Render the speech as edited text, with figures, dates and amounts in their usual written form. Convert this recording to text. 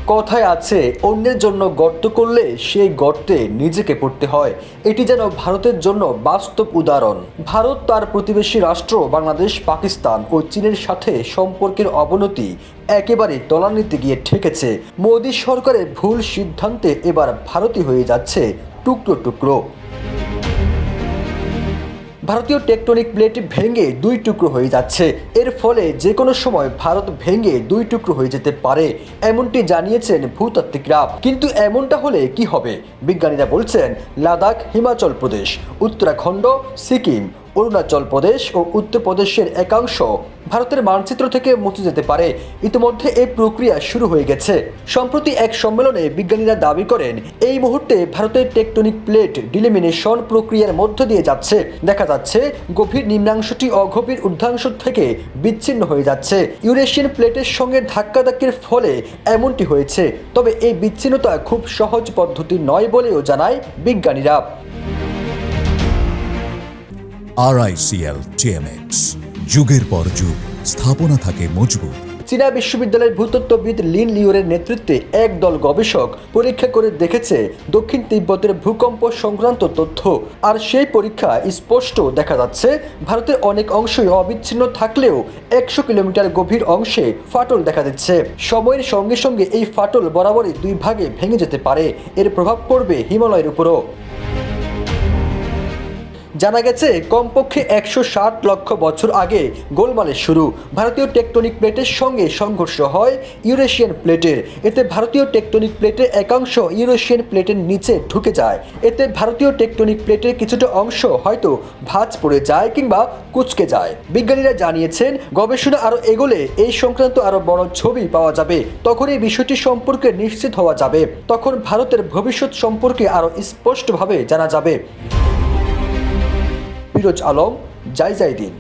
কথায় আছে, অন্যের জন্য গর্ত করলে সেই গর্তে নিজেকে পড়তে হয়। এটি যেন ভারতের জন্য বাস্তব উদাহরণ। ভারত তার প্রতিবেশী রাষ্ট্র বাংলাদেশ, পাকিস্তান ও চীনের সাথে সম্পর্কের অবনতি একেবারে তলানিতে গিয়ে ঠেকেছে। মোদী সরকারের ভুল সিদ্ধান্তে এবার ভারতই হয়ে যাচ্ছে টুকরো টুকরো। ভারতীয় টেকটনিক প্লেট ভেঙে দুই টুকরো হয়ে যাচ্ছে। এর ফলে যে কোনো সময় ভারত ভেঙে দুই টুকরো হয়ে যেতে পারে, এমনটি জানিয়েছেন ভূতাত্ত্বিকরা। কিন্তু এমনটা হলে কি হবে? বিজ্ঞানীরা বলছেন, লাদাখ, হিমাচল প্রদেশ, উত্তরাখণ্ড, সিকিম, অরুণাচল প্রদেশ ও উত্তরপ্রদেশের একাংশ ভারতের মানচিত্র থেকে মুছে যেতে পারে। ইতিমধ্যে এই প্রক্রিয়া শুরু হয়ে গেছে। সম্প্রতি এক সম্মেলনে বিজ্ঞানীরা দাবি করেন, এই মুহূর্তে ভারতের টেকটনিক প্লেট ডিলিমিনেশন প্রক্রিয়ার মধ্য দিয়ে যাচ্ছে। দেখা যাচ্ছে গভীর নিম্নাংশটি অগভীর ঊর্ধ্বাংশ থেকে বিচ্ছিন্ন হয়ে যাচ্ছে। ইউরেশিয়ান প্লেটের সঙ্গে ধাক্কাধাক্কির ফলে এমনটি হয়েছে। তবে এই বিচ্ছিন্নতা খুব সহজ পদ্ধতি নয় বলেও জানায় বিজ্ঞানীরা। RICL TMX, যুগের পর যুগ স্থাপনা থাকে মজবুত। চীনা বিশ্ববিদ্যালয়ের ভূতত্ত্ববিদ লিন লিওরের নেতৃত্বে একদল গবেষক পরীক্ষা করে দেখেছে দক্ষিণ তিব্বতের ভূকম্প সংক্রান্ত তথ্য। আর সেই পরীক্ষা স্পষ্ট দেখা যাচ্ছে, ভারতের অনেক অংশই অবিচ্ছিন্ন থাকলেও 100 কিলোমিটার গভীর অংশে ফাটল দেখা দিচ্ছে। সময়ের সঙ্গে সঙ্গে এই ফাটল বরাবরই দুই ভাগে ভেঙে যেতে পারে। এর প্রভাব পড়বে হিমালয়ের উপরও। জানা গেছে, কমপক্ষে 160 লক্ষ বছর আগে গোলমালের শুরু। ভারতীয় টেকটনিক প্লেটের সঙ্গে সংঘর্ষ হয় ইউরেশিয়ান প্লেটের। এতে ভারতীয় টেকটনিক প্লেটের একাংশ ইউরেশিয়ান প্লেটের নিচে ঢুকে যায়। এতে ভারতীয় টেকটনিক প্লেটের কিছুটা অংশ হয়তো ভাঁজ পড়ে যায় কিংবা কুঁচকে যায়। বিজ্ঞানীরা জানিয়েছেন, গবেষণা আরও এগোলে এই সংক্রান্ত আরও বড় ছবি পাওয়া যাবে। তখন এই বিষয়টি সম্পর্কে নিশ্চিত হওয়া যাবে। তখন ভারতের ভবিষ্যৎ সম্পর্কে আরও স্পষ্টভাবে জানা যাবে। ফিরোজ আলম, জায়জায়দিন।